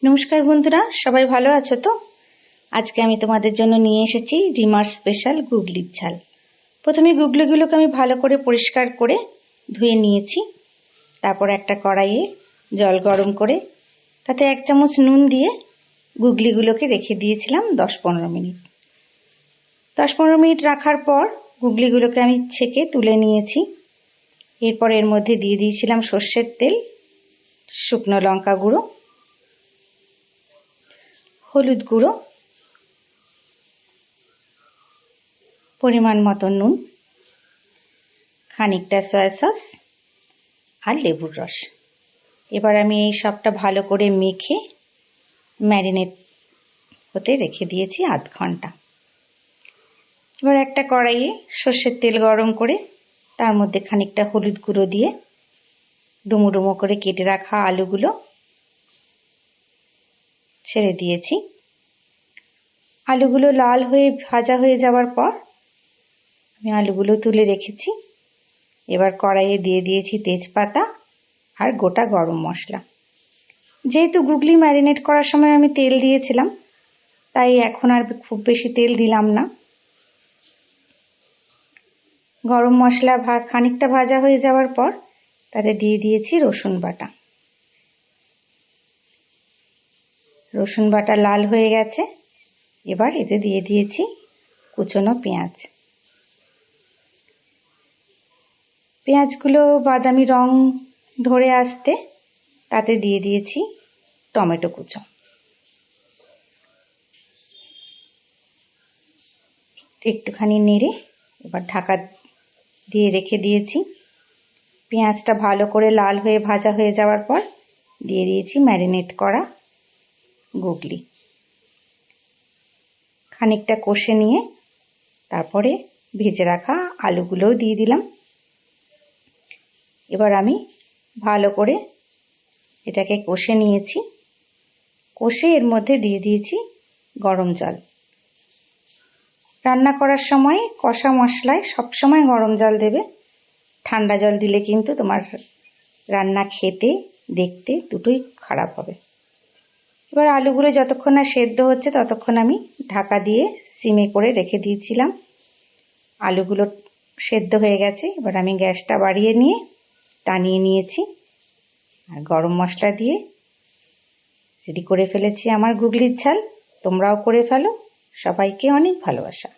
নমস্কার বন্ধুরা, সবাই ভালো আছো তো? আজকে আমি তোমাদের জন্য নিয়ে এসেছি রিমার স্পেশাল গুগলির ঝাল। প্রথমে গুগলিগুলোকে আমি ভালো করে পরিষ্কার করে ধুয়ে নিয়েছি। তারপর একটা কড়াইয়ে জল গরম করে তাতে 1 চামচ নুন দিয়ে গুগলিগুলোকে রেখে দিয়েছিলাম 10-15 মিনিট। 10-15 মিনিট রাখার পর গুগলিগুলোকে আমি ছেঁকে তুলে নিয়েছি। এরপর এর মধ্যে দিয়ে দিয়েছিলাম সর্ষের তেল, শুকনো লঙ্কা গুঁড়ো, হলুদ গুঁড়ো, পরিমাণ মতো নুন, খানিকটা সয়া সস আর লেবুর রস। এবার আমি এই সবটা ভালো করে মেখে ম্যারিনেট হতে রেখে দিয়েছি আধ ঘন্টা। এবার একটা কড়াইয়ে সর্ষের তেল গরম করে তার মধ্যে খানিকটা হলুদ গুঁড়ো দিয়ে ডুমো ডুমো করে কেটে রাখা আলুগুলো ছেড়ে দিয়েছি। আলুগুলো লাল হয়ে ভাজা হয়ে যাওয়ার পর আমি আলুগুলো তুলে রেখেছি। এবার কড়াইয়ে দিয়ে দিয়েছি তেজপাতা আর গোটা গরম মশলা। যেহেতু গুগলি ম্যারিনেট করার সময় আমি তেল দিয়েছিলাম, তাই এখন আর খুব বেশি তেল দিলাম না। গরম মশলা খানিকটা ভাজা হয়ে যাওয়ার পর তাতে দিয়ে দিয়েছি রসুন বাটা। রসুন বাটা লাল হয়ে গেছে। এবার এতে দিয়ে দিয়েছি কুচনো পেঁয়াজ। পেঁয়াজগুলো বাদামি রং ধরে আসতে তাতে দিয়ে দিয়েছি টমেটো কুচো। একটুখানি নেড়ে এবার ঢাকা দিয়ে রেখে দিয়েছি। পেঁয়াজটা ভালো করে লাল হয়ে ভাজা হয়ে যাওয়ার পর দিয়ে দিয়েছি ম্যারিনেট করা গুগলি। খানিকটা কষে নিয়ে তারপরে ভেজে রাখা আলুগুলোও দিয়ে দিলাম। এবার আমি ভালো করে এটাকে কষে নিয়েছি। কষে এর মধ্যে দিয়ে দিয়েছি গরম জল। রান্না করার সময় কষা মশলায় সবসময় গরম জল দেবে। ঠান্ডা জল দিলে কিন্তু তোমার রান্না খেতে দেখতে দুটোই খারাপ হবে। এবার আলুগুলো যতক্ষণ না সেদ্ধ হচ্ছে ততক্ষণ আমি ঢাকা দিয়ে সিমে করে রেখে দিয়েছিলাম। আলুগুলো সেদ্ধ হয়ে গেছে। এবার আমি গ্যাসটা বাড়িয়ে নিয়ে টানিয়ে নিয়েছি আর গরম মশলা দিয়ে রেডি করে ফেলেছি আমার গুগলির ঝাল। তোমরাও করে ফেলো। সবাইকে অনেক ভালোবাসা।